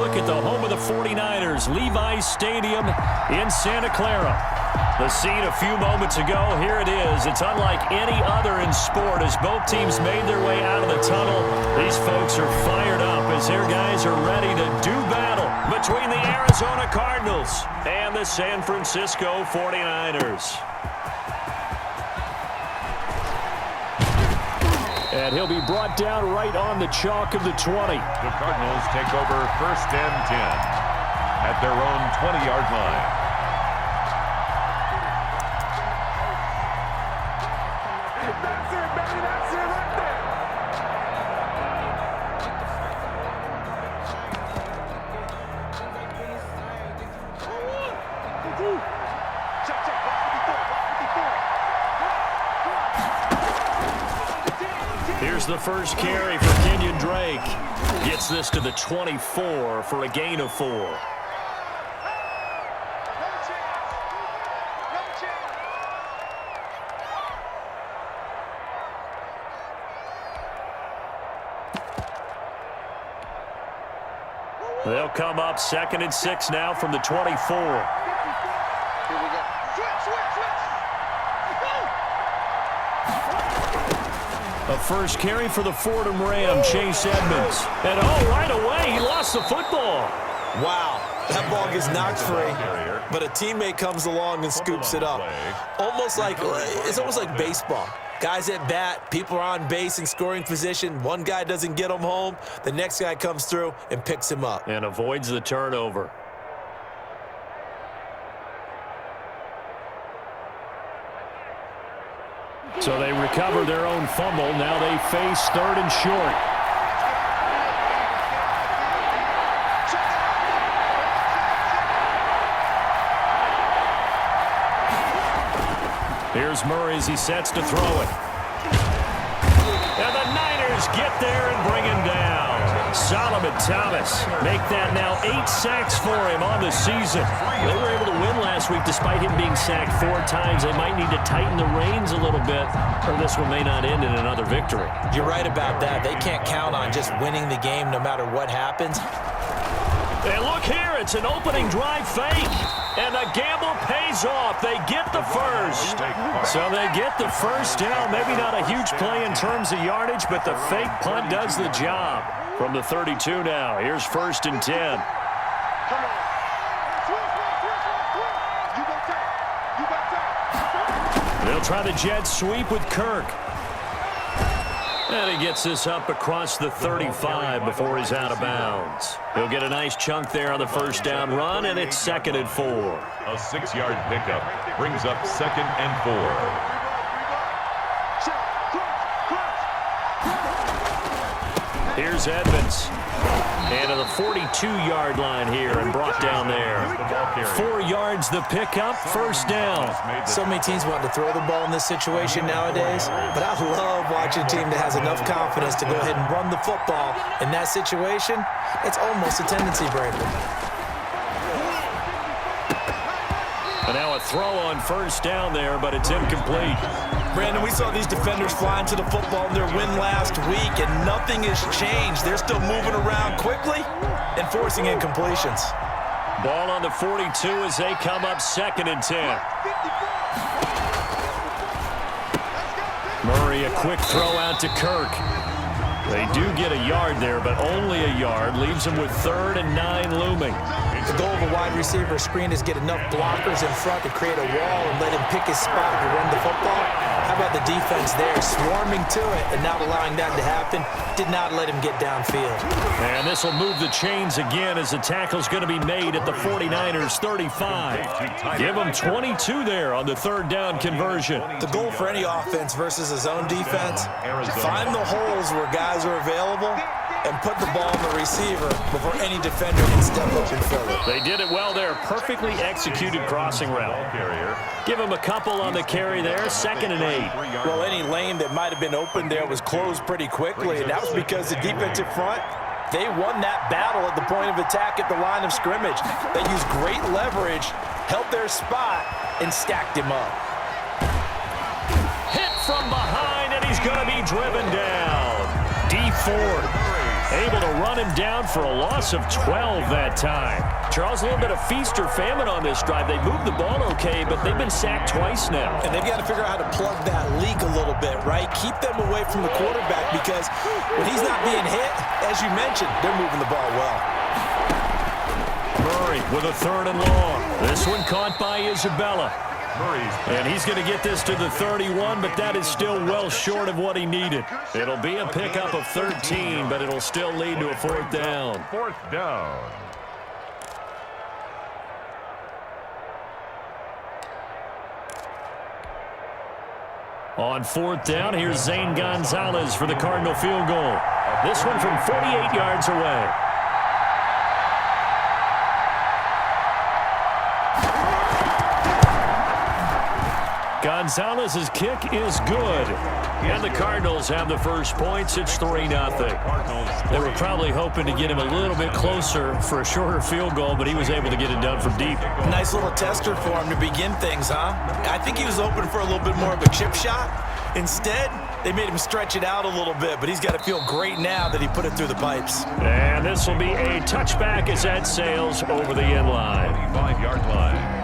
Look at the home of the 49ers, Levi's Stadium in Santa Clara. The scene a few moments ago, here it is. It's unlike any other in sport as both teams made their way out of the tunnel. These folks are fired up as their guys are ready to do battle between the Arizona Cardinals and the San Francisco 49ers. And he'll be brought down right on the chalk of the 20. The Cardinals take over 1st and 10 at their own 20-yard line. That's it, baby. That's it right there. Check, check. 154. Here's the first carry for Kenyon Drake. Gets this to the 24 for a gain of 4. They'll come up 2nd and 6 now from the 24. A first carry for the Fordham Ram, Chase Edmonds. And right away, he lost the football. Wow, that ball gets knocked free, but a teammate comes along and scoops it up. It's almost like baseball. Guys at bat, people are on base in scoring position. One guy doesn't get him home. The next guy comes through and picks him up. And avoids the turnover. So they recover their own fumble. Now they face 3rd and short. Here's Murray as he sets to throw it. And the Niners get there and bring him down. Solomon Thomas make that now 8 sacks for him on the season. They were able to win last week despite him being sacked 4 times. They might need to tighten the reins a little bit, or this one may not end in another victory. You're right about that. They can't count on just winning the game no matter what happens. And look here, it's an opening drive fake. And the gamble pays off. They get the first. So they get the first down. Maybe not a huge play in terms of yardage, but the fake punt does the job. From the 32 now, here's 1st and 10. They'll try the jet sweep with Kirk. And he gets this up across the 35 before he's out of bounds. He'll get a nice chunk there on the first down run, and it's 2nd and 4. A 6-yard pickup brings up 2nd and 4. Here's Edmonds. And to the 42-yard line here and brought down there. 4 yards the pickup, first down. So many teams want to throw the ball in this situation nowadays, but I love watching a team that has enough confidence to go ahead and run the football. In that situation, it's almost a tendency breaker. And now a throw on first down there, but it's incomplete. Brandon, we saw these defenders flying to the football in their win last week, and nothing has changed. They're still moving around quickly and forcing incompletions. Ball on the 42 as they come up 2nd and 10. Murray, a quick throw out to Kirk. They do get a yard there, but only a yard. Leaves them with 3rd and 9 looming. The goal of a wide receiver screen is get enough blockers in front to create a wall and let him pick his spot to run the football. How about the defense there, swarming to it and not allowing that to happen? Did not let him get downfield. And this will move the chains again as the tackle's going to be made at the 49ers 35. Give them 22 there on the 3rd down conversion. The goal for any offense versus a zone defense, find the holes where guys are available and put the ball on the receiver before any defender can step up and fill it. They did it well there. Perfectly executed crossing route. Give him a couple on the carry there. 2nd and 8. Well, any lane that might have been open there was closed pretty quickly, and that was because the defensive front, they won that battle at the point of attack at the line of scrimmage. They used great leverage, held their spot, and stacked him up. Hit from behind, and he's going to be driven down. D Ford Able to run him down for a loss of 12 that time. Charles, a little bit of feast or famine on this drive. They moved the ball okay, but they've been sacked twice now. And they've got to figure out how to plug that leak a little bit, right? Keep them away from the quarterback because when he's not being hit, as you mentioned, they're moving the ball well. Murray with a 3rd and long. This one caught by Isabella. And he's going to get this to the 31, but that is still well short of what he needed. It'll be a pickup of 13, but it'll still lead to a 4th down. 4th down. On 4th down, here's Zane Gonzalez for the Cardinal field goal. This one from 48 yards away. Gonzalez's kick is good. And the Cardinals have the first points. It's 3-0. They were probably hoping to get him a little bit closer for a shorter field goal, but he was able to get it done from deep. Nice little tester for him to begin things, huh? I think he was hoping for a little bit more of a chip shot. Instead, they made him stretch it out a little bit, but he's got to feel great now that he put it through the pipes. And this will be a touchback as that sails over the end line. 25-yard line.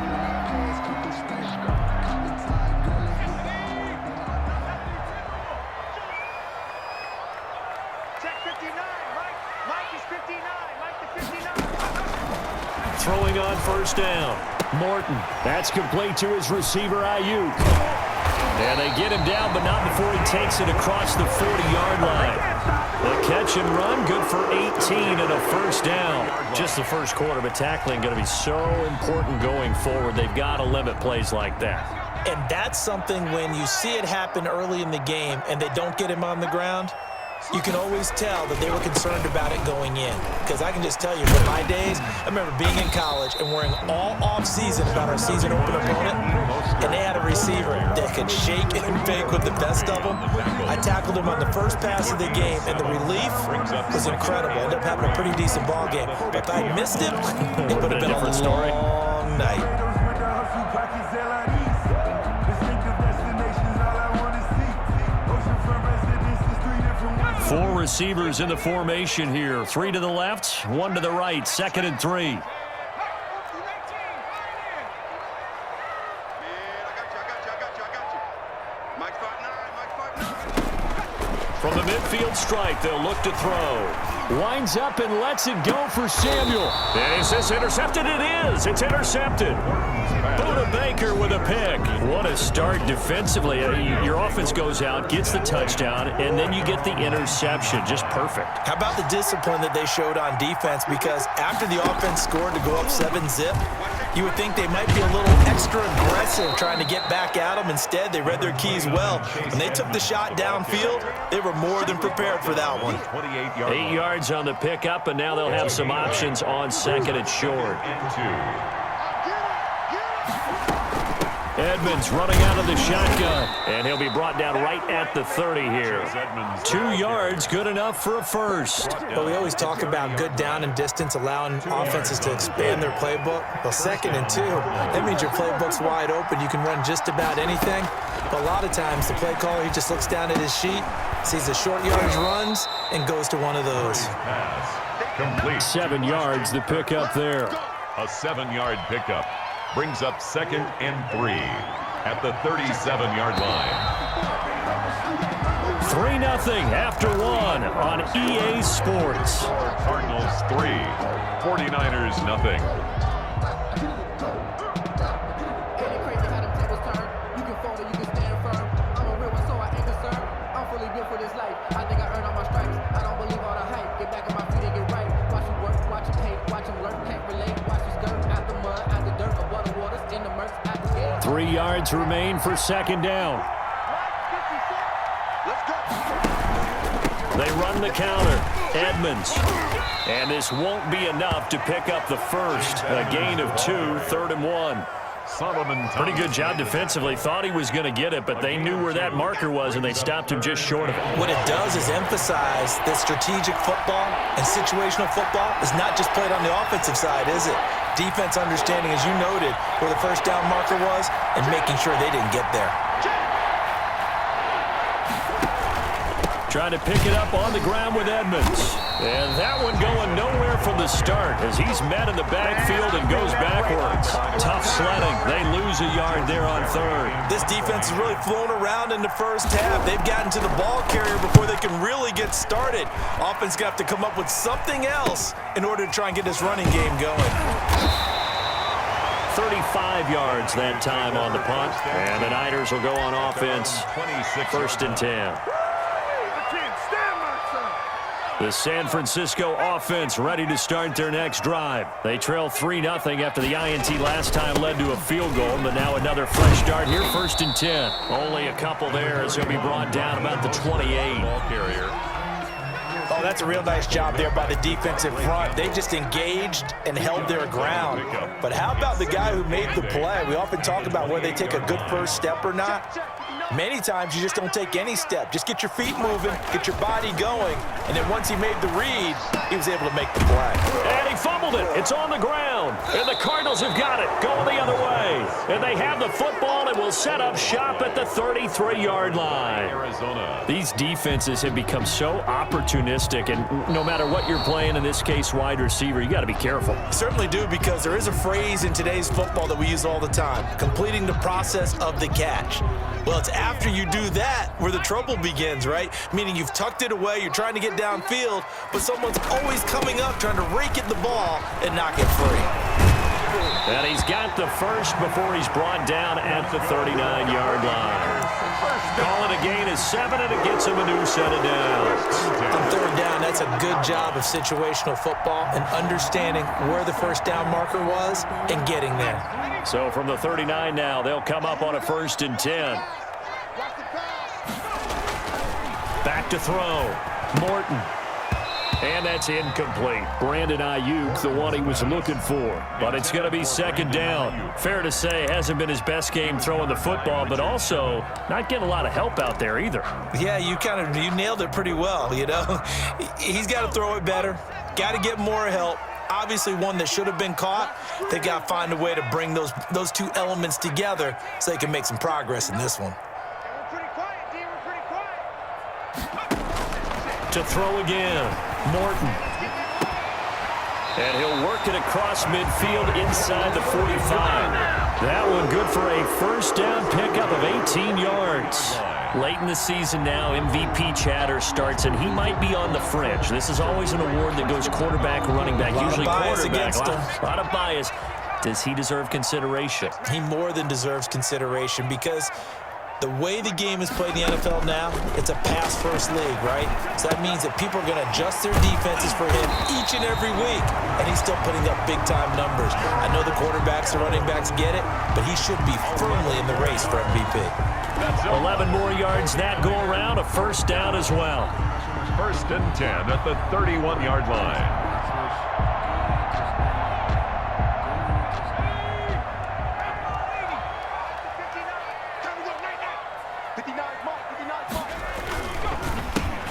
Throwing on 1st down. Morton. That's complete to his receiver, Ayuk. And they get him down, but not before he takes it across the 40-yard line. The catch and run, good for 18 and a 1st down. Just the first quarter, but tackling going to be so important going forward. They've got to limit plays like that. And that's something when you see it happen early in the game and they don't get him on the ground, you can always tell that they were concerned about it going in. Because I can just tell you, from my days, I remember being in college and worrying all off-season about our season open opponent, and they had a receiver that could shake and bake with the best of them. I tackled him on the first pass of the game, and the relief was incredible. Ended up having a pretty decent ball game. But if I missed him, it would have been a long night. Four receivers in the formation here. 3 to the left, 1 to the right. 2nd and 3. From the midfield strike, they'll look to throw. Winds up and lets it go for Samuel. And is this intercepted? It is. It's intercepted. Buda Baker with a pick. What a start defensively. Your offense goes out, gets the touchdown, and then you get the interception. Just perfect. How about the discipline that they showed on defense? Because after the offense scored to go up 7-zip, you would think they might be a little extra aggressive trying to get back at them. Instead, they read their keys well. When they took the shot downfield, they were more than prepared for that one. 8 yards on the pickup, and now they'll have some options on 2nd and short. Edmonds running out of the shotgun, and he'll be brought down right at the 30 here. 2 yards, good enough for a first. But we always talk about good down and distance, allowing offenses to expand their playbook. Well, 2nd and 2, that means your playbook's wide open. You can run just about anything. But a lot of times, the play caller, he just looks down at his sheet, sees the short yardage runs, and goes to one of those. Complete. 7 yards, the pickup there. A 7-yard pickup brings up 2nd and 3 at the 37-yard line. 3-0 after 1 on EA Sports. Cardinals 3, 49ers nothing. Three yards remain for 2nd down. They run the counter. Edmonds. And this won't be enough to pick up the first. A gain of 2, 3rd and 1. Pretty good job defensively. Thought he was going to get it, but they knew where that marker was, and they stopped him just short of it. What it does is emphasize that strategic football and situational football is not just played on the offensive side, is it? Defense understanding, as you noted, where the first down marker was and making sure they didn't get there. trying to pick it up on the ground with Edmonds. And that one going nowhere from the start as he's met in the backfield and goes backwards. Tough sledding. They lose a yard there on third. This defense has really flown around in the first half. They've gotten to the ball carrier before they can really get started. Offense got to come up with something else in order to try and get this running game going. 35 yards that time on the punt. And the Niners will go on offense. 1st and 10. The San Francisco offense ready to start their next drive. They trail 3-0 after the INT last time led to a field goal, but now another fresh start here, 1st and 10. Only a couple there as he'll be brought down about the 28. Ball carrier. Oh, that's a real nice job there by the defensive front. They just engaged and held their ground. But how about the guy who made the play? We often talk about whether they take a good first step or not. Many times you just don't take any step. Just get your feet moving, get your body going, and then once he made the read, he was able to make the play. And he fumbled it. It's on the ground. And the Cardinals have got it. Going the other way. And they have the football and will set up shop at the 33-yard line. Arizona. These defenses have become so opportunistic, and no matter what you're playing, in this case wide receiver, you got to be careful. Certainly do, because there is a phrase in today's football that we use all the time, completing the process of the catch. Well, it's after you do that where the trouble begins, right? Meaning you've tucked it away, you're trying to get downfield, but someone's always coming up trying to rake at the ball and knock it free. And he's got the first before he's brought down at the 39-yard line. Call it a gain of 7, and it gets him a new set of downs. On third down, that's a good job of situational football and understanding where the first down marker was and getting there. So from the 39 now, they'll come up on a 1st and 10. Back to throw. Morton. And that's incomplete. Brandon Ayuk, the one he was looking for. But it's going to be 2nd down. Fair to say, hasn't been his best game throwing the football, but also not getting a lot of help out there either. Yeah, you nailed it pretty well, you know. He's got to throw it better. Got to get more help. Obviously one that should have been caught. They got to find a way to bring those two elements together so they can make some progress in this one. To throw again. Morton. And he'll work it across midfield inside the 45. That one good for a 1st down pickup of 18 yards. Late in the season now, MVP chatter starts, and he might be on the fringe. This is always an award that goes quarterback, running back, usually quarterback. A lot of bias. Does he deserve consideration? He more than deserves consideration, because the way the game is played in the NFL now, it's a pass-first league, right? So that means that people are going to adjust their defenses for him each and every week, and he's still putting up big-time numbers. I know the quarterbacks, the running backs get it, but he should be firmly in the race for MVP. 11 more yards that go around, a 1st down as well. 1st and 10 at the 31-yard line.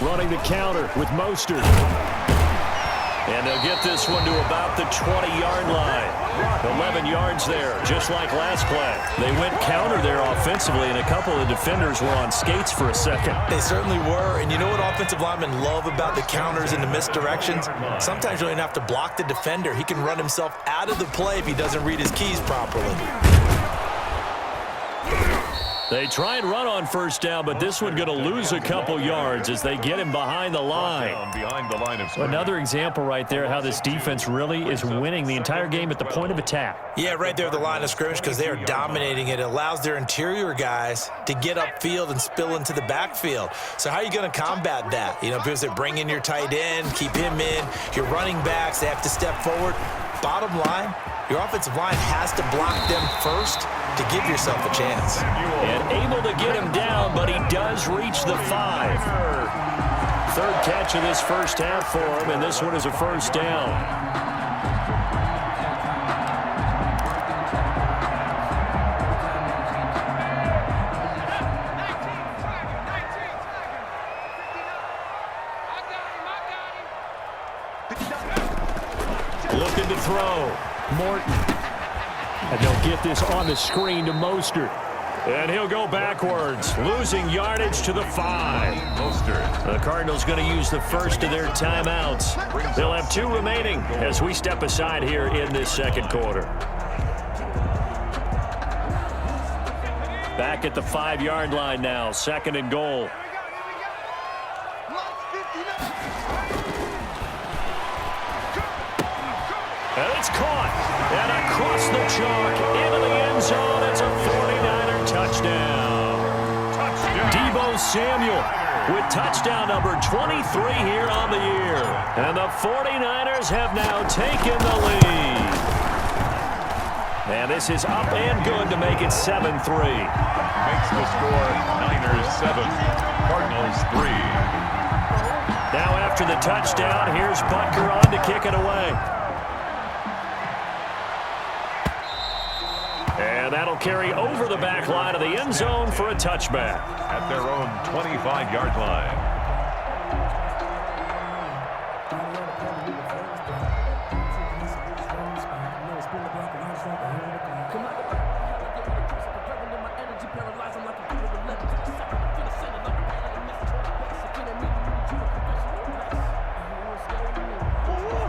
Running the counter with Mostert. And they'll get this one to about the 20-yard line. 11 yards there, just like last play. They went counter there offensively, and a couple of defenders were on skates for a second. They certainly were, and you know what offensive linemen love about the counters and the misdirections? Sometimes you don't even have to block the defender. He can run himself out of the play if he doesn't read his keys properly. They try and run on 1st down, but this one going to lose a couple yards as they get him behind the line. Another example right there how this defense really is winning the entire game at the point of attack. Yeah, right there at the line of scrimmage, because they are dominating it. It allows their interior guys to get upfield and spill into the backfield. So how are you going to combat that? You know, because they bring in your tight end, keep him in. Your running backs, they have to step forward. Bottom line, your offensive line has to block them first to give yourself a chance. And able to get him down, but he does reach the 5. 3rd catch of this first half for him, and this one is a 1st down. Looking to throw. Morton. And they'll get this on the screen to Mostert. And he'll go backwards, losing yardage to the 5. The Cardinals going to use the first of their timeouts. They'll have 2 remaining as we step aside here in this second quarter. Back at the 5-yard line now, 2nd and goal. And it's caught. And across the chalk into the end zone. It's a 49er touchdown. Deebo Samuel with touchdown number 23 here on the year. And the 49ers have now taken the lead. And this is up and good to make it 7-3. Makes the score Niners 7, Cardinals 3. Now after the touchdown, here's Punter on to kick it away. And that'll carry over the back line of the end zone for a touchback. At their own 25-yard line.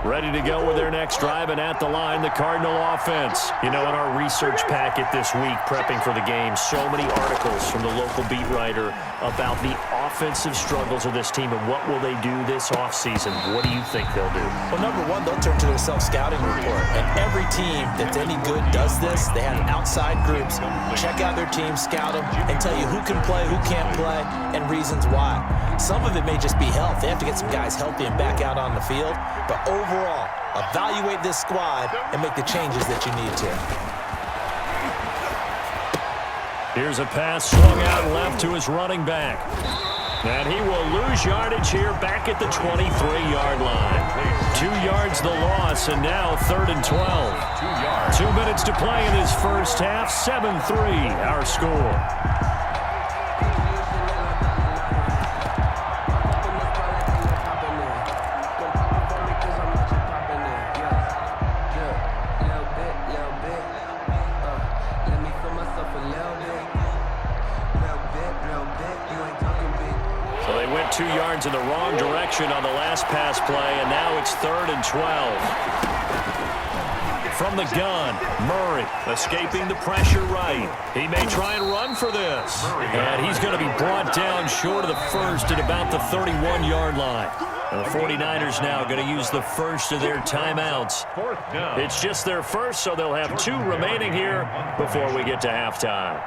Ready to go with their next drive, and at the line, the Cardinal offense. You know, in our research packet this week, prepping for the game, so many articles from the local beat writer about the offensive struggles of this team and what will they do this offseason. What do you think they'll do? Well, number one, they'll turn to their self-scouting report. And every team that's any good does this. They have outside groups, check out their team, scout them, and tell you who can play, who can't play, and reasons why. Some of it may just be health. They have to get some guys healthy and back out on the field. But overall, evaluate this squad and make the changes that you need to. Here's a pass swung out left to his running back. And he will lose yardage here back at the 23-yard line. 2 yards the loss, and now 3rd and 12. 2 minutes to play in this first half. 7-3 our score. So they went 2 yards in the wrong direction on the last pass play, and now it's 3rd and 12. From the gun, Murray escaping the pressure right. He may try and run for this. And he's going to be brought down short of the first at about the 31-yard line. And the 49ers now going to use the first of their timeouts. It's just their first, so they'll have 2 remaining here before we get to halftime.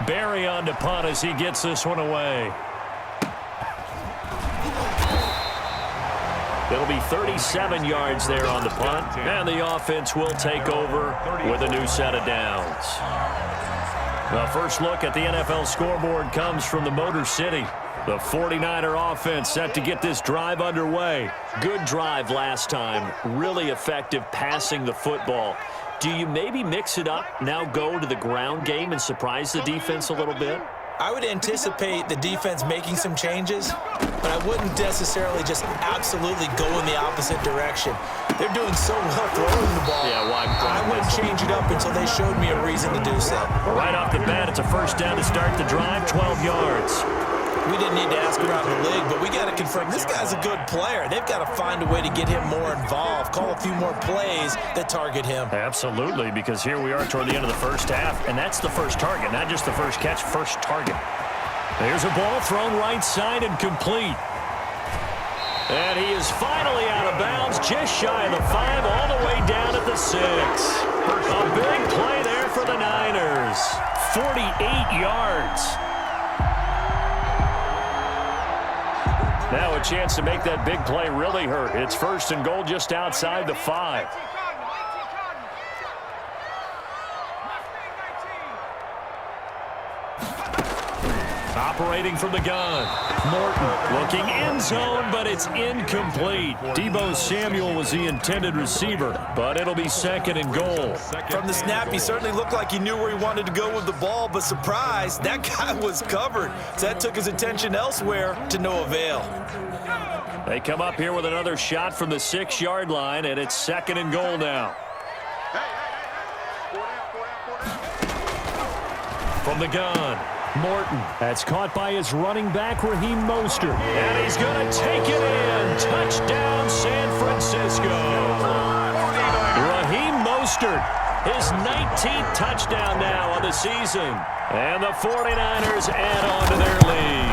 Barry on to punt as he gets this one away. It'll be 37 yards there on the punt, and the offense will take over with a new set of downs. The first look at the NFL scoreboard comes from the Motor City. The 49er offense set to get this drive underway. Good drive last time. Really effective passing the football. Do you maybe mix it up, now go to the ground game and surprise the defense a little bit? I would anticipate the defense making some changes, but I wouldn't necessarily just absolutely go in the opposite direction. They're doing so well throwing the ball. Yeah, I wouldn't change it up until they showed me a reason to do so. Right off the bat, it's a first down to start the drive, 12 yards. We didn't need to ask around the league, but we got to confirm this guy's a good player. They've got to find a way to get him more involved, call a few more plays that target him. Absolutely, because here we are toward the end of the first half, and that's the first target, not just the first catch, first target. There's a ball thrown right side and complete. And he is finally out of bounds, just shy of the 5, all the way down at the 6. A big play there for the Niners. 48 yards. Now a chance to make that big play really hurt. It's 1st and goal just outside the 5. Operating from the gun. Morton looking end zone, but it's incomplete. Deebo Samuel was the intended receiver, but it'll be second and goal. From the snap, he certainly looked like he knew where he wanted to go with the ball, but surprise, that guy was covered. So that took his attention elsewhere to no avail. They come up here with another shot from the 6-yard line, and it's second and goal now. From the gun, Morton. That's caught by his running back, Raheem Mostert. And he's going to take it in. Touchdown, San Francisco. Raheem Mostert, his 19th touchdown now on the season. And the 49ers add on to their lead.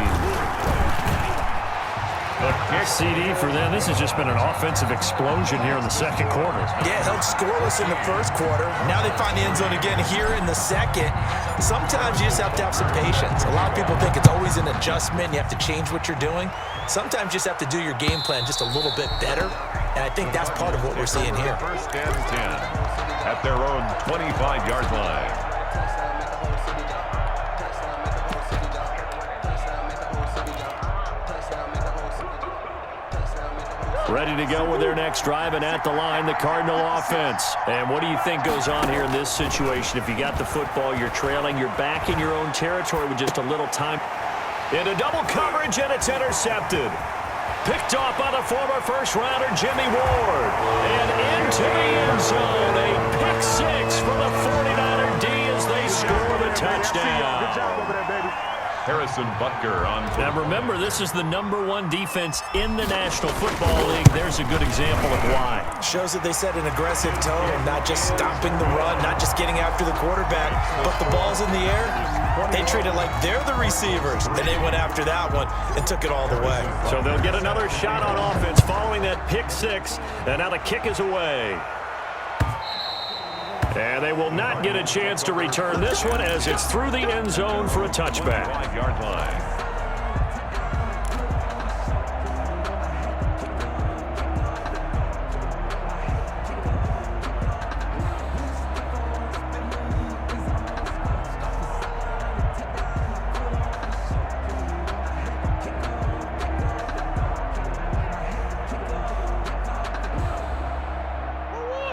CD for them. This has just been an offensive explosion here in the second quarter. Yeah, held scoreless in the first quarter. Now they find the end zone again here in the second. Sometimes you just have to have some patience. A lot of people think it's always an adjustment. You have to change what you're doing. Sometimes you just have to do your game plan just a little bit better. And I think that's part of what we're seeing here. First and 10 at their own 25-yard line. Ready to go with their next drive, and at the line, the Cardinal offense. And what do you think goes on here in this situation? If you got the football, you're trailing, you're back in your own territory with just a little time. Into double coverage, and it's intercepted. Picked off by the former first-rounder, Jimmy Ward. And into the end zone, a pick six for the 49er D as they score the touchdown. Good job over there, baby. Harrison Butker on. Now remember, this is the #1 defense in the National Football League. There's a good example of why. Shows that they set an aggressive tone, not just stopping the run, not just getting after the quarterback, but the ball's in the air. They treat it like they're the receivers, and they went after that one and took it all the way. So they'll get another shot on offense following that pick six, and now the kick is away. And they will not get a chance to return this one as it's through the end zone for a touchback. 5-yard line.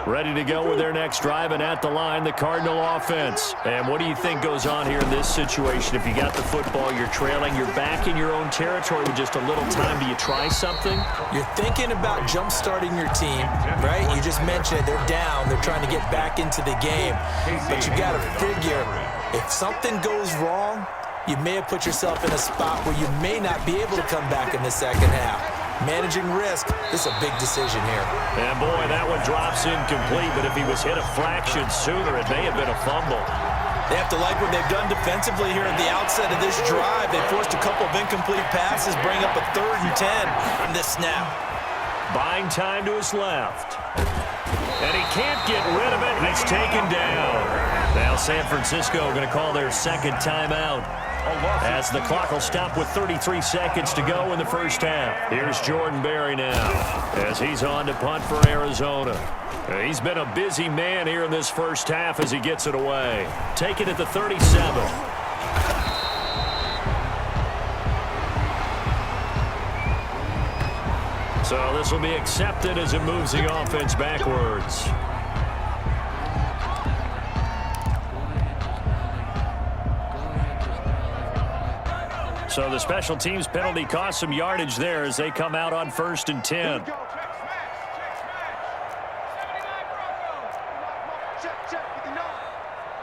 Ready to go with their next drive, and at the line, the Cardinal offense. And what do you think goes on here in this situation? If you got the football, you're trailing, you're back in your own territory with just a little time. Do you try something? You're thinking about jump-starting your team, right? You just mentioned it. They're down. They're trying to get back into the game. But you got to figure, if something goes wrong, you may have put yourself in a spot where you may not be able to come back in the second half. Managing risk, this is a big decision here. And boy, that one drops incomplete, but if he was hit a fraction sooner, it may have been a fumble. They have to like what they've done defensively here at the outset of this drive. They forced a couple of incomplete passes, bring up a 3rd and 10 on this snap. Buying time to his left. And he can't get rid of it, and it's taken down. Now San Francisco going to call their second timeout, as the clock will stop with 33 seconds to go in the first half. Here's Jordan Berry now as he's on to punt for Arizona. He's been a busy man here in this first half as he gets it away. Take it at the 37. So this will be accepted as it moves the offense backwards. So the special teams penalty cost some yardage there as they come out on 1st and 10.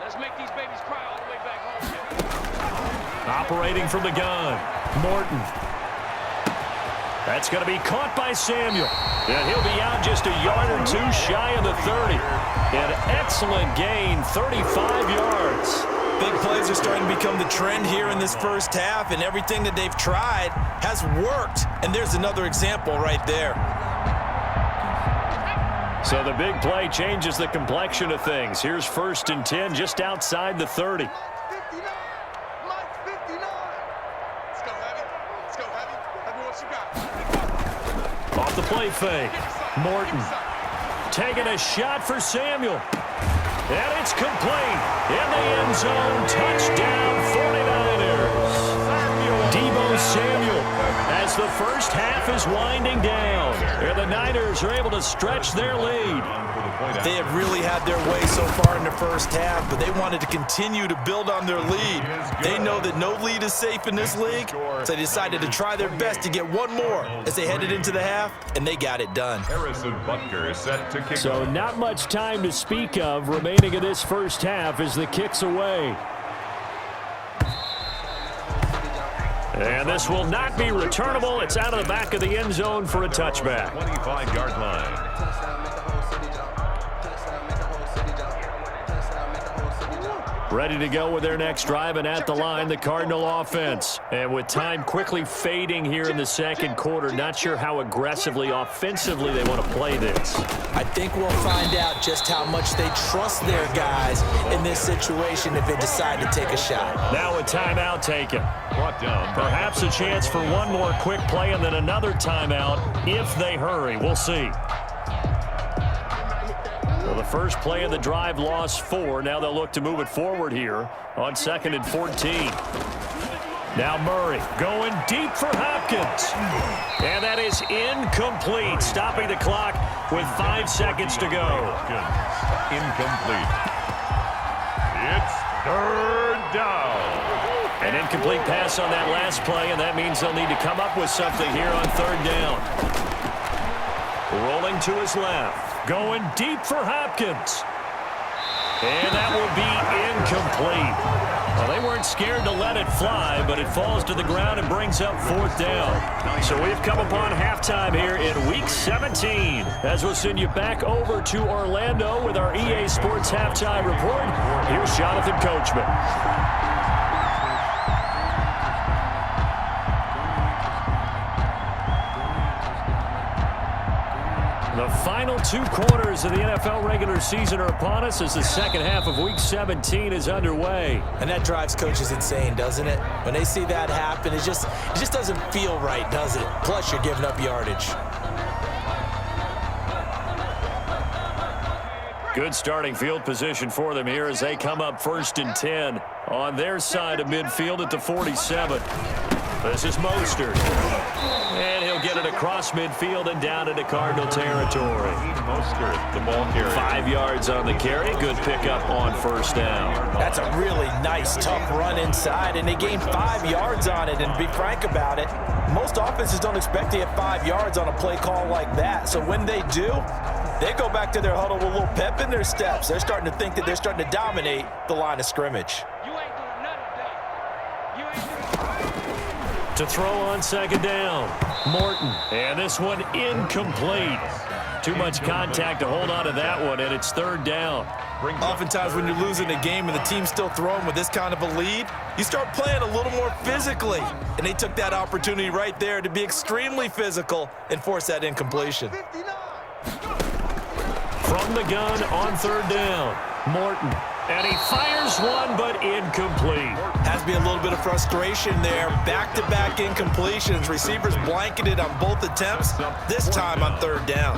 Let's make these babies cry all the way back home. Operating from the gun, Morton. That's going to be caught by Samuel. And he'll be out just a yard or two shy of the 30. An excellent gain, 35 yards. Big plays are starting to become the trend here in this first half, and everything that they've tried has worked. And there's another example right there. So the big play changes the complexion of things. Here's 1st and 10 just outside the 30. 59. Mike 59. Let's go, Heavy. Let's go, Heavy. Heavy, what you got? Off the play fake, Morton taking a shot for Samuel. And it's complete. In the end zone, touchdown 49ers. the first half is winding down, and the Niners are able to stretch their lead. They have really had their way so far in the first half, but they wanted to continue to build on their lead. They know that no lead is safe in this league, so they decided to try their best to get one more as they headed into the half, and they got it done. Set to kick So off. not much time to speak of remaining in this first half as the kick's away. And this will not be returnable. It's out of the back of the end zone for a touchback. 25-yard line. Ready to go with their next drive, and at the line, the Cardinal offense. And with time quickly fading here in the second quarter, not sure how aggressively, offensively they want to play this. I think we'll find out just how much they trust their guys in this situation if they decide to take a shot. Now a timeout taken. Brought down. Perhaps a chance for one more quick play and then another timeout if they hurry. We'll see. Well, the first play of the drive lost 4. Now they'll look to move it forward here on 2nd and 14. Now Murray going deep for Hopkins. And that is incomplete, stopping the clock with 5 seconds to go. Incomplete. It's third down. An incomplete pass on that last play, and that means they'll need to come up with something here on 3rd down. Rolling to his left. Going deep for Hopkins. And that will be incomplete. Well, they weren't scared to let it fly, but it falls to the ground and brings up 4th down. So we've come upon halftime here in Week 17. As we'll send you back over to Orlando with our EA Sports Halftime Report, here's Jonathan Coachman. The final 2 quarters of the NFL regular season are upon us as the second half of Week 17 is underway. And that drives coaches insane, doesn't it? When they see that happen, it just doesn't feel right, does it? Plus, you're giving up yardage. Good starting field position for them here as they come up 1st and 10 on their side of midfield at the 47. This is Mostert. And he'll get it across midfield and down into Cardinal territory. Mostert, the ball carrier. 5 yards on the carry. Good pickup on 1st down. That's a really nice, tough run inside, and they gained 5 yards on it. And to be frank about it, most offenses don't expect to get 5 yards on a play call like that. So when they do, they go back to their huddle with a little pep in their steps. They're starting to think that they're starting to dominate the line of scrimmage. To throw on 2nd down, Morton. And this one incomplete. Too much contact to hold on to that one, and it's 3rd down. Oftentimes when you're losing a game and the team's still throwing with this kind of a lead, you start playing a little more physically. And they took that opportunity right there to be extremely physical and force that incompletion. From the gun on 3rd down, Morton. And he fires one, but incomplete. Has to be a little bit of frustration there. Back-to-back incompletions. Receivers blanketed on both attempts, this time on 3rd down.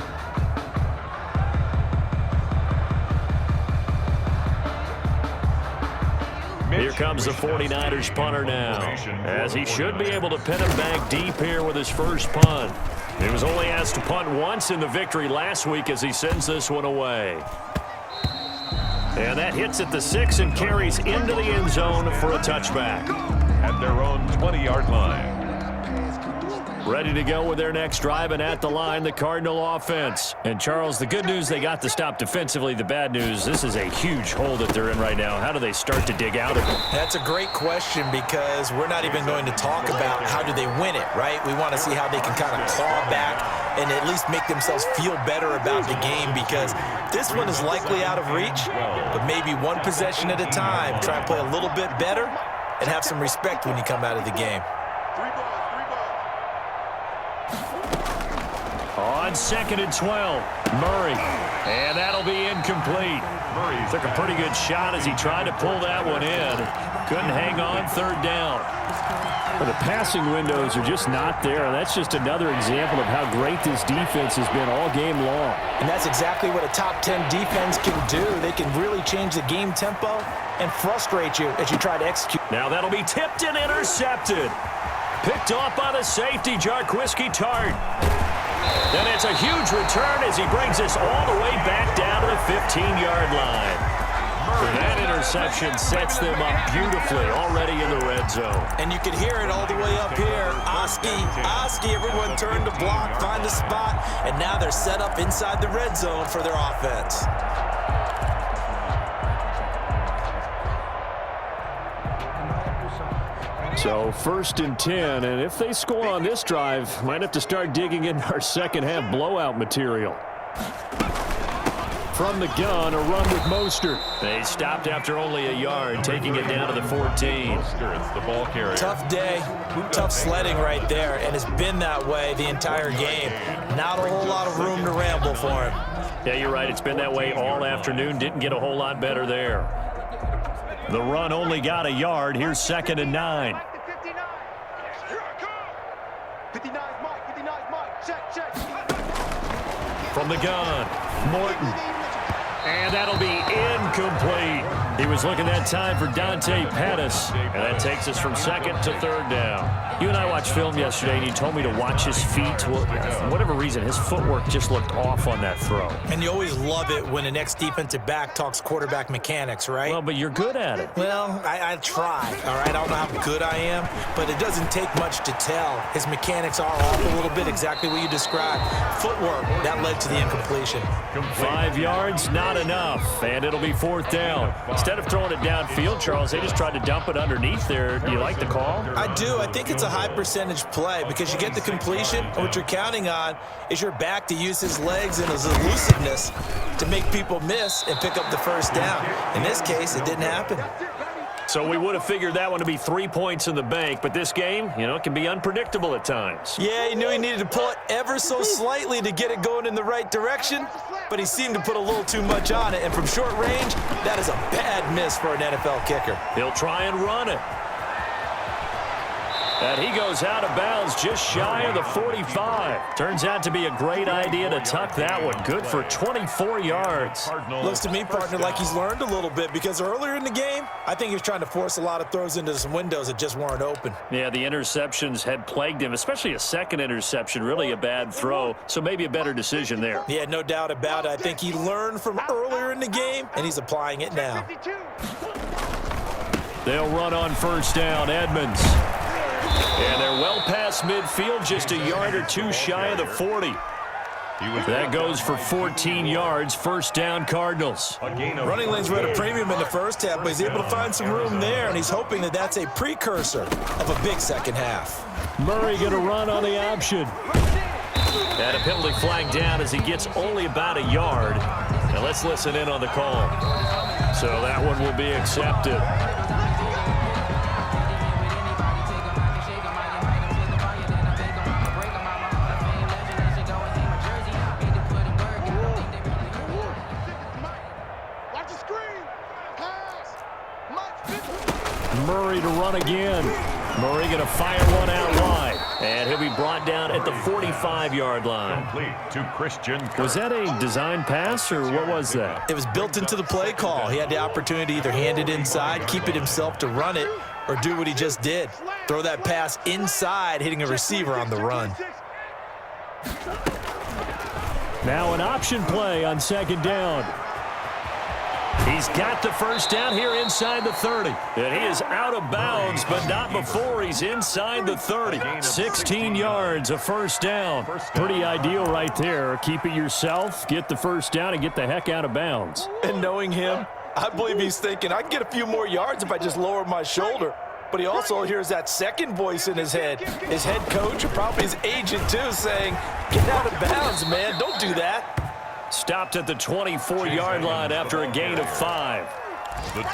Here comes the 49ers punter now, as he should be able to pin him back deep here with his first punt. He was only asked to punt once in the victory last week as he sends this one away. And that hits at the 6 and carries into the end zone for a touchback. At their own 20-yard line. Ready to go with their next drive, and at the line, the Cardinal offense. And, Charles, the good news, they got to stop defensively. The bad news, this is a huge hole that they're in right now. How do they start to dig out of it? That's a great question because we're not even going to talk about how do they win it, right? We want to see how they can kind of claw back and at least make themselves feel better about the game because this one is likely out of reach, but maybe one possession at a time. Try and play a little bit better and have some respect when you come out of the game. On 2nd and 12, Murray. And that'll be incomplete. Murray took a pretty good shot as he tried to pull that one in. Couldn't hang on 3rd down. Well, the passing windows are just not there. That's just another example of how great this defense has been all game long. And that's exactly what a top 10 defense can do. They can really change the game tempo and frustrate you as you try to execute. Now that'll be tipped and intercepted. Picked off by the safety, Jarquiski Tart. And it's a huge return as he brings us all the way back down to the 15-yard line. That interception sets them up beautifully already in the red zone. And you can hear it all the way up here. Oski, everyone turned to block, find the spot, and now they're set up inside the red zone for their offense. So 1st and 10, and if they score on this drive, might have to start digging in our second half blowout material. From the gun, a run with Mostert. They stopped after only a yard, taking it down to the 14. Mostert's the ball carrier. Tough day, tough sledding right there, and it's been that way the entire game. Not a whole lot of room to ramble for him. Yeah, you're right. It's been that way all afternoon. Didn't get a whole lot better there. The run only got a yard. Here's 2nd and 9. 59 Mike, check. From the gun, Morton. And that'll be incomplete. He was looking that time for Dante Pettis. And that takes us from 2nd to 3rd down. You and I watched film yesterday, and you told me to watch his feet. Well, for whatever reason, his footwork just looked off on that throw. And you always love it when the next defensive back talks quarterback mechanics, right? Well, but you're good at it. Well, I try, all right? I don't know how good I am, but it doesn't take much to tell. His mechanics are off a little bit, exactly what you described. Footwork, that led to the incompletion. 5 yards, not enough, and it'll be 4th down. Instead of throwing it downfield, Charles, they just tried to dump it underneath there. Do you like the call? I do. I think it's a high percentage play because you get the completion, and what you're counting on is your back to use his legs and his elusiveness to make people miss and pick up the 1st down. In this case, it didn't happen. So we would have figured that one to be 3 points in the bank, but this game, it can be unpredictable at times. Yeah, he knew he needed to pull it ever so slightly to get it going in the right direction, but he seemed to put a little too much on it, and from short range, that is a bad miss for an NFL kicker. He'll try and run it. And he goes out of bounds just shy of the 45. Turns out to be a great idea to tuck that one. Good for 24 yards. Looks to me, partner, like he's learned a little bit because earlier in the game, I think he was trying to force a lot of throws into some windows that just weren't open. Yeah, the interceptions had plagued him, especially a second interception, really a bad throw. So maybe a better decision there. Yeah, no doubt about it. I think he learned from earlier in the game, and he's applying it now. They'll run on 1st down, Edmonds. And they're well past midfield, just a yard or two shy of the 40. That goes for 14 yards, 1st down Cardinals. Running lanes were at a premium in the 1st half, but he's able to find some room there, and he's hoping that that's a precursor of a big 2nd half. Murray going to run on the option. And a penalty flag down as he gets only about a yard. Now let's listen in on the call. So that one will be accepted. Murray to run again. Murray going to fire one out wide. And he'll be brought down at the 45-yard line. Complete to Christian Kirk. Was that a design pass, or what was that? It was built into the play call. He had the opportunity to either hand it inside, keep it himself to run it, or do what he just did. Throw that pass inside, hitting a receiver on the run. Now an option play on 2nd down. He's got the 1st down here inside the 30. And he is out of bounds, but not before he's inside the 30. 16 yards, a 1st down. Pretty ideal right there. Keep it yourself, get the 1st down, and get the heck out of bounds. And knowing him, I believe he's thinking, I can get a few more yards if I just lower my shoulder. But he also hears that second voice in his head. His head coach, or probably his agent too, saying, get out of bounds, man. Don't do that. Stopped at the 24-yard line after a gain of 5.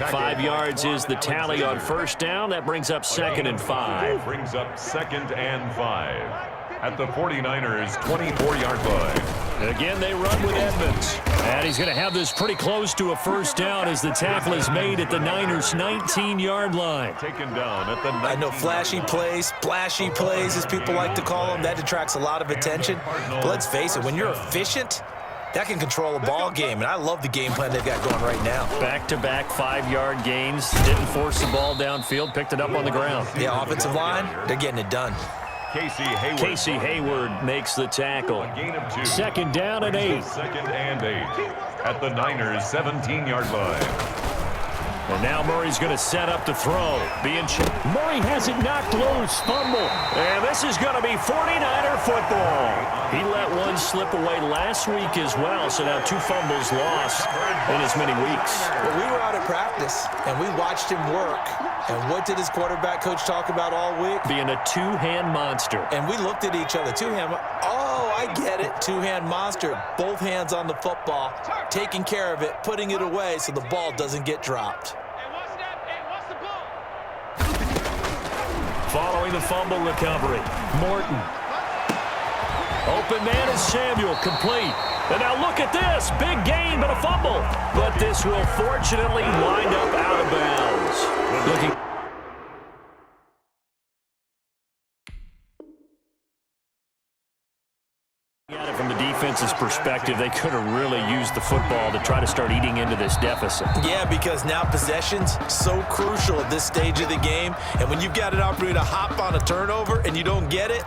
5 yards is the tally on 1st down. That brings up 2nd and 5. Brings up 2nd and 5 at the 49ers' 24-yard line. Again, they run with Edmonds. And he's going to have this pretty close to a 1st down as the tackle is made at the Niners' 19-yard line. Taken down at the 19. I know flashy plays, splashy plays, as people like to call them, that attracts a lot of attention. But let's face it, when you're efficient, That can control a ball game, and I love the game plan they've got going right now. Back-to-back 5-yard gains. Didn't force the ball downfield. Picked it up on the ground. Yeah, offensive line, they're getting it done. Casey Hayward makes the tackle. Second down and 8. Second and 8 at the Niners' 17-yard line. And now Murray's going to set up to throw. Murray has it knocked loose. Fumble. And this is going to be 49er football. He let one slip away last week as well, so now 2 fumbles lost in as many weeks. Well, we were out of practice, and we watched him work. And what did his quarterback coach talk about all week? Being a 2-hand monster. And we looked at each other. 2-hand. Oh, I get it. 2-hand monster. Both hands on the football, taking care of it, putting it away so the ball doesn't get dropped. Following the fumble recovery, Morton. Open man is Samuel, complete. And now look at this, big gain but a fumble. But this will fortunately wind up out of bounds. Looking. At it from the defense's perspective, they could have really used the football to try to start eating into this deficit. Yeah, because now possession's so crucial at this stage of the game. And when you've got an opportunity to hop on a turnover and you don't get it,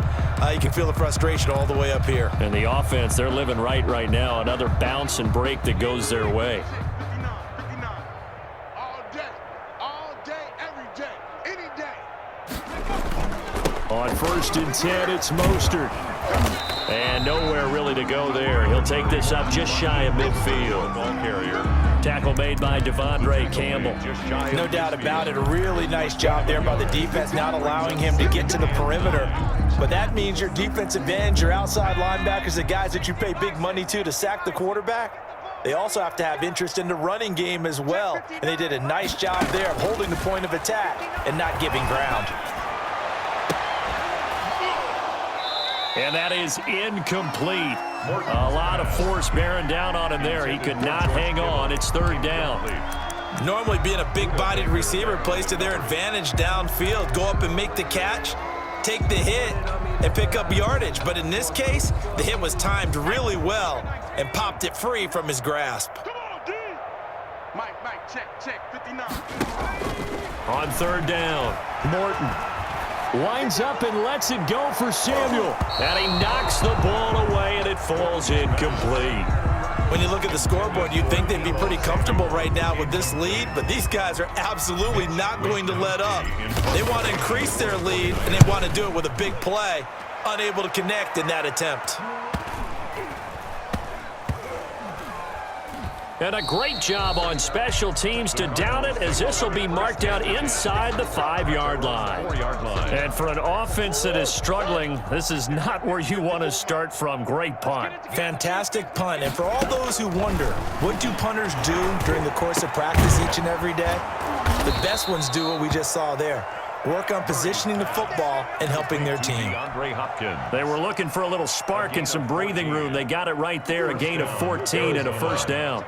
you can feel the frustration all the way up here. And the offense, they're living right now. Another bounce and break that goes their way. 59. All day, every day, any day. On 1st and 10, it's Mostert. And nowhere really to go there. He'll take this up just shy of midfield. Ball carrier. Tackle made by Devondre Campbell. No doubt about it. A really nice job there by the defense, not allowing him to get to the perimeter. But that means your defensive ends, your outside linebackers, the guys that you pay big money to sack the quarterback, they also have to have interest in the running game as well. And they did a nice job there of holding the point of attack and not giving ground. And that is incomplete. A lot of force bearing down on him there. He could not hang on. It's 3rd down. Normally being a big-bodied receiver plays to their advantage downfield. Go up and make the catch, take the hit, and pick up yardage. But in this case, the hit was timed really well and popped it free from his grasp. Come on, D. Mike, check, 59. On 3rd down, Morton winds up and lets it go for Samuel. And he knocks the ball away, and it falls incomplete. When you look at the scoreboard, you'd think they'd be pretty comfortable right now with this lead, but these guys are absolutely not going to let up. They want to increase their lead, and they want to do it with a big play, unable to connect in that attempt. And a great job on special teams to down it, as this will be marked out inside the 5-yard line. 4-yard line. And for an offense that is struggling, this is not where you want to start from. Great punt. Fantastic punt. And for all those who wonder, what do punters do during the course of practice each and every day? The best ones do what we just saw there. Work on positioning the football and helping their team. They were looking for a little spark and some breathing room. They got it right there, a gain of 14 and a 1st down.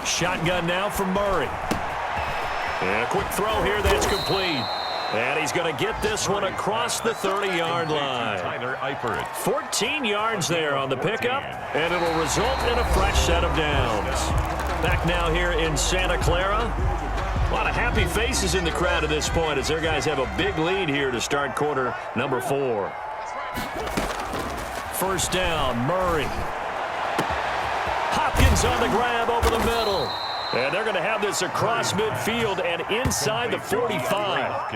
Shotgun now from Murray. And a quick throw here that's complete. And he's going to get this one across the 30-yard line. 14 yards there on the pickup, and it'll result in a fresh set of downs. Back now here in Santa Clara. A lot of happy faces in the crowd at this point as their guys have a big lead here to start quarter number 4. 1st down, Murray. Hopkins on the grab over the middle. And they're going to have this across midfield and inside the 45.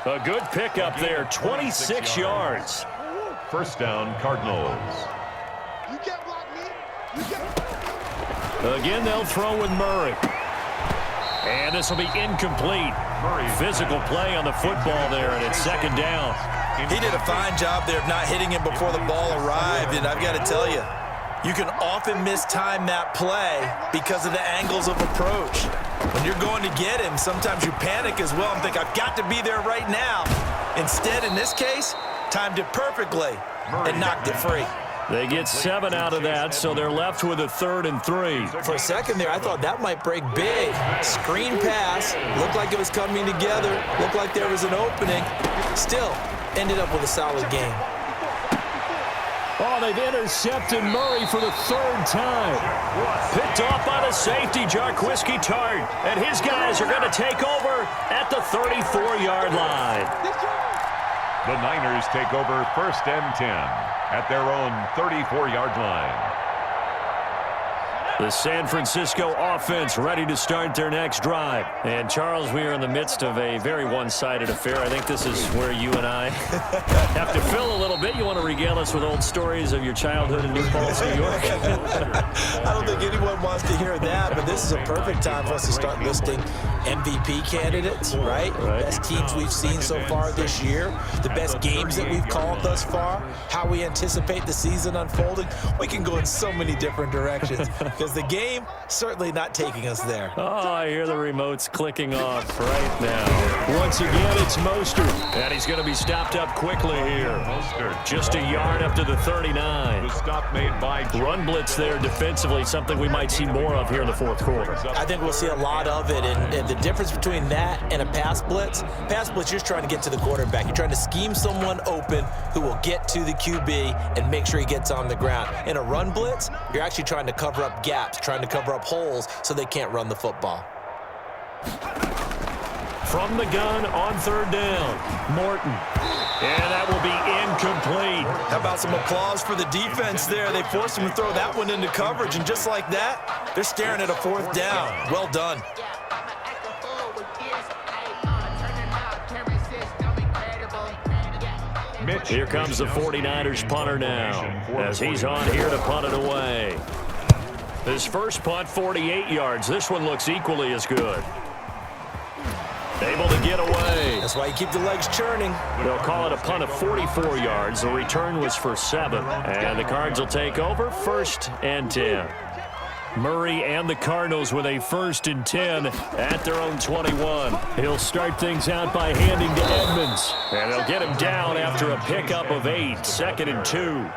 A good pickup there, 26 yards. 1st down, Cardinals. You can't block me. You can't. Again, they'll throw with Murray. And this will be incomplete. Physical play on the football there, and it's 2nd down. He did a fine job there of not hitting him before the ball arrived, and I've got to tell you, you can often mistime that play because of the angles of approach. When you're going to get him, sometimes you panic as well and think, I've got to be there right now. Instead, in this case, timed it perfectly and knocked it free. They get 7 out of that, so they're left with a 3rd and 3. For a second there, I thought that might break big. Screen pass, looked like it was coming together, looked like there was an opening. Still, ended up with a solid game. Oh, they've intercepted Murray for the third time. Picked off by the safety, Jarquiski Tart. And his guys are going to take over at the 34-yard line. The Niners take over 1st and 10 at their own 34-yard line. The San Francisco offense ready to start their next drive. And, Charles, we are in the midst of a very one-sided affair. I think this is where you and I have to fill a little bit. You want to regale us with old stories of your childhood in New Paltz, New York? I don't think anyone wants to hear that, but this is a perfect time for us to start listing MVP candidates, right? Best teams we've seen so far this year, the best games that we've called thus far, how we anticipate the season unfolding. We can go in so many different directions. Because the game certainly not taking us there. Oh, I hear the remotes clicking off right now. Once again, it's Mostert. And he's going to be stopped up quickly here. Mostert. Just a yard up to the 39. The stop made by Run blitz there defensively, something we might see more of here in the fourth quarter. I think we'll see a lot of it. And the difference between that and a pass blitz, you're just trying to get to the quarterback. You're trying to scheme someone open who will get to the QB and make sure he gets on the ground. In a run blitz, you're actually trying to cover up gaps, trying to cover up holes so they can't run the football. From the gun on third down, Morton. And that will be incomplete. How about some applause for the defense there? They forced him to throw that one into coverage, and just like that, they're staring at a fourth down. Well done. Here comes the 49ers punter now, as he's on here to punt it away. His first punt, 48 yards. This one looks equally as good. Able to get away. That's why you keep the legs churning. They'll call it a punt of 44 yards. The return was for 7. And the Cards will take over 1st and 10. Murray and the Cardinals with a 1st and 10 at their own 21. He'll start things out by handing to Edmonds. And they'll get him down after a pickup of 8. 2nd and 2.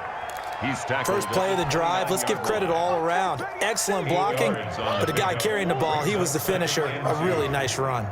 First play of the drive, let's give credit all around. Excellent blocking, but the guy carrying the ball, he was the finisher. A really nice run.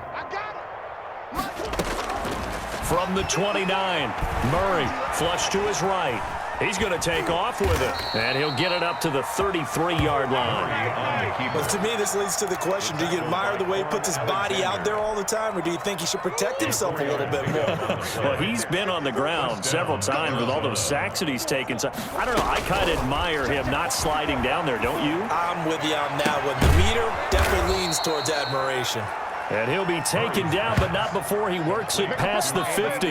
From the 29, Murray flush to his right. He's going to take off with it, and he'll get it up to the 33-yard line. Well, to me, this leads to the question, do you admire the way he puts his body out there all the time, or do you think he should protect himself a little bit more? Well, he's been on the ground several times with all those sacks that he's taken. So, I don't know, I kind of admire him not sliding down there, don't you? I'm with you on that one. The meter definitely leans towards admiration. And he'll be taken down, but not before he works it past the 50.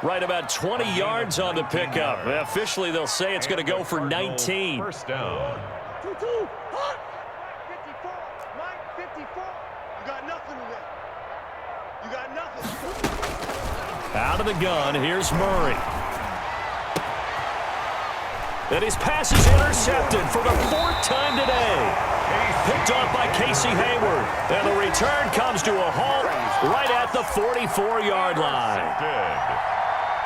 Right about 20 yards on the pickup. Officially, they'll say it's going to go for 19. First down. 54. Mike, 54. You got nothing today. You got nothing. Out of the gun, here's Murray. And his pass is intercepted for the 4th time today. Picked off by Casey Hayward. And the return comes to a halt right at the 44-yard line.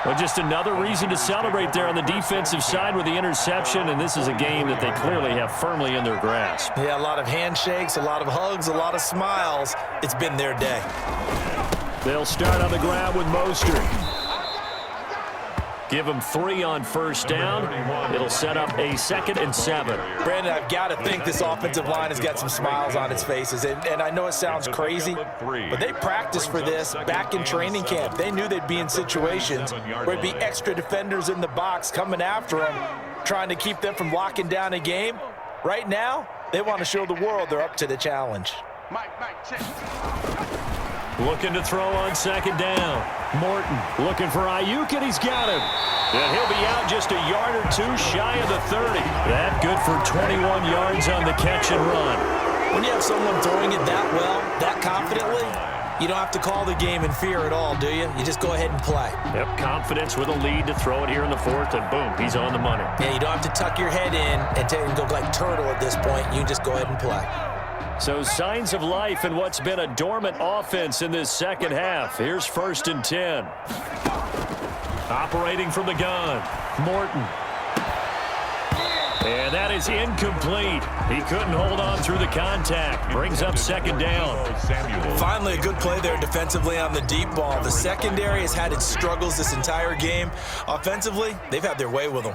Well, just another reason to celebrate there on the defensive side with the interception, and this is a game that they clearly have firmly in their grasp. Yeah, a lot of handshakes, a lot of hugs, a lot of smiles. It's been their day. They'll start on the ground with Mostert. Give him 3 on first down. It'll set up a 2nd and 7. Brandon, I've got to think this offensive line has got some smiles on its faces. And I know it sounds crazy, but they practiced for this back in training camp. They knew they'd be in situations where there'd be extra defenders in the box coming after them, trying to keep them from locking down a game. Right now, they want to show the world they're up to the challenge. Mike, check. Looking to throw on 2nd down. Morton looking for Ayuk, and he's got him. And he'll be out just a yard or 2 shy of the 30. That good for 21 yards on the catch and run. When you have someone throwing it that well, that confidently, you don't have to call the game in fear at all, do you? You just go ahead and play. Yep, confidence with a lead to throw it here in the 4th, and boom, he's on the money. Yeah, you don't have to tuck your head in and go like turtle at this point. You just go ahead and play. So signs of life in what's been a dormant offense in this second half. Here's 1st and 10. Operating from the gun, Morton. And that is incomplete. He couldn't hold on through the contact. Brings up 2nd down. Finally, a good play there defensively on the deep ball. The secondary has had its struggles this entire game. Offensively, they've had their way with them.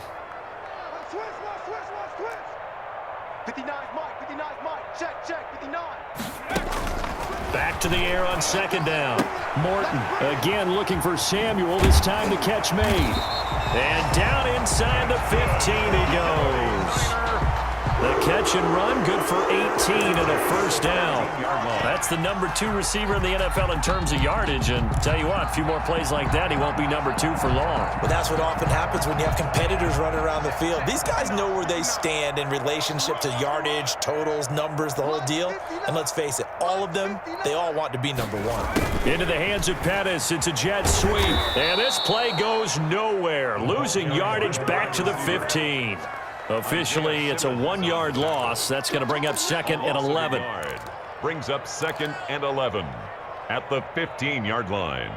59's Mike. 59's Mike. Check. 59. Back to the air on second down. Morton again looking for Samuel. This time the catch made. And down inside the 15 he goes. The catch and run, good for 18 and a first down. That's the number 2 receiver in the NFL in terms of yardage. And tell you what, a few more plays like that, he won't be number 2 for long. Well, that's what often happens when you have competitors running around the field. These guys know where they stand in relationship to yardage, totals, numbers, the whole deal. And let's face it, all of them, they all want to be number 1. Into the hands of Pettis. It's a jet sweep. And this play goes nowhere. Losing yardage back to the 15. Officially, it's a 1-yard loss. That's going to bring up second and 11. Brings up second and 11 at the 15-yard line.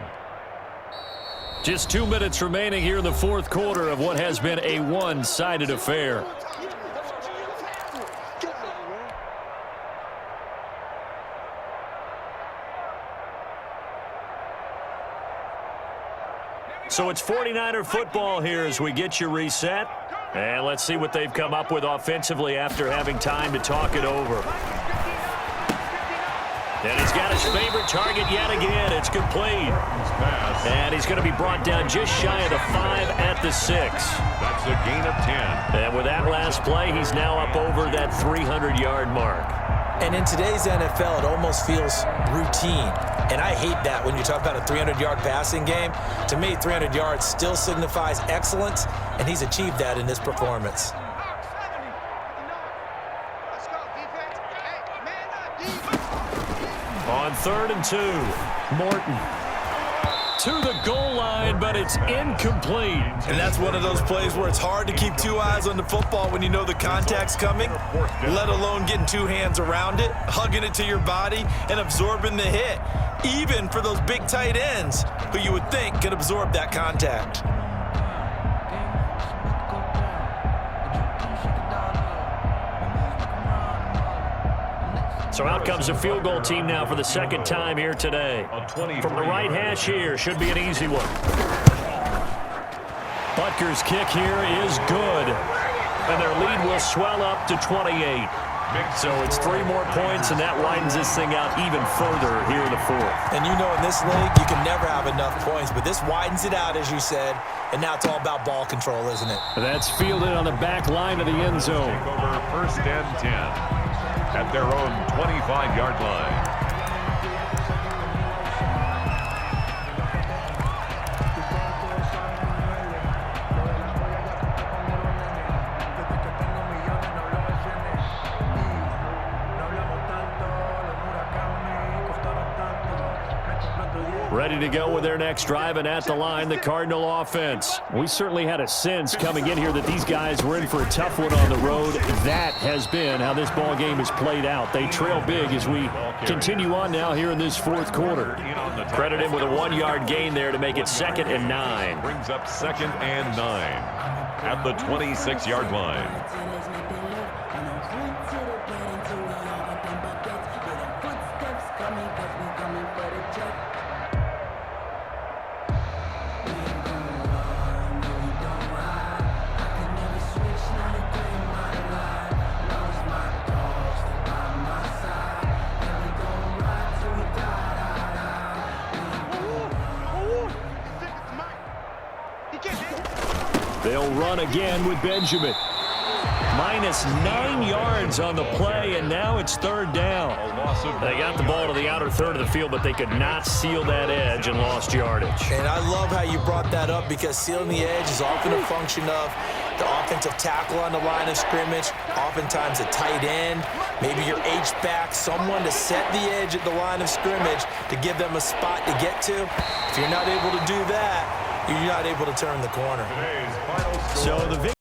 Just 2 minutes remaining here in the fourth quarter of what has been a one-sided affair. So it's 49er football here as we get you reset. And let's see what they've come up with offensively after having time to talk it over. And he's got his favorite target yet again. It's complete. And he's going to be brought down just shy of the 5 at the 6. That's a gain of 10. And with that last play, he's now up over that 300-yard mark. And in today's NFL, it almost feels routine. And I hate that when you talk about a 300-yard passing game. To me, 300 yards still signifies excellence, and he's achieved that in this performance. On 3rd and 2, Morton to the goal line, but it's incomplete. And that's one of those plays where it's hard to keep 2 eyes on the football when you know the contact's coming, let alone getting 2 hands around it, hugging it to your body, and absorbing the hit, even for those big tight ends who you would think could absorb that contact. So out comes the field goal team now for the second time here today. From the right hash here, should be an easy one. Butker's kick here is good. And their lead will swell up to 28. So it's 3 more points, and that widens this thing out even further here in the fourth. And you know in this league, you can never have enough points, but this widens it out, as you said, and now it's all about ball control, isn't it? That's fielded on the back line of the end zone. Take over 1st and 10. At their own 25-yard line. Ready to go with their next drive, and at the line, the Cardinal offense. We certainly had a sense coming in here that these guys were in for a tough one on the road. That has been how this ball game has played out. They trail big as we continue on now here in this fourth quarter. Credit him with a 1-yard gain there to make it 2nd and 9. Brings up 2nd and 9 at the 26-yard line. They'll run again with Benjamin. Minus 9 yards on the play, and now it's 3rd down. They got the ball to the outer third of the field, but they could not seal that edge and lost yardage. And I love how you brought that up, because sealing the edge is often a function of the offensive tackle on the line of scrimmage, oftentimes a tight end, maybe your H-back, someone to set the edge at the line of scrimmage to give them a spot to get to. If you're not able to do that, you're not able to turn the corner. So the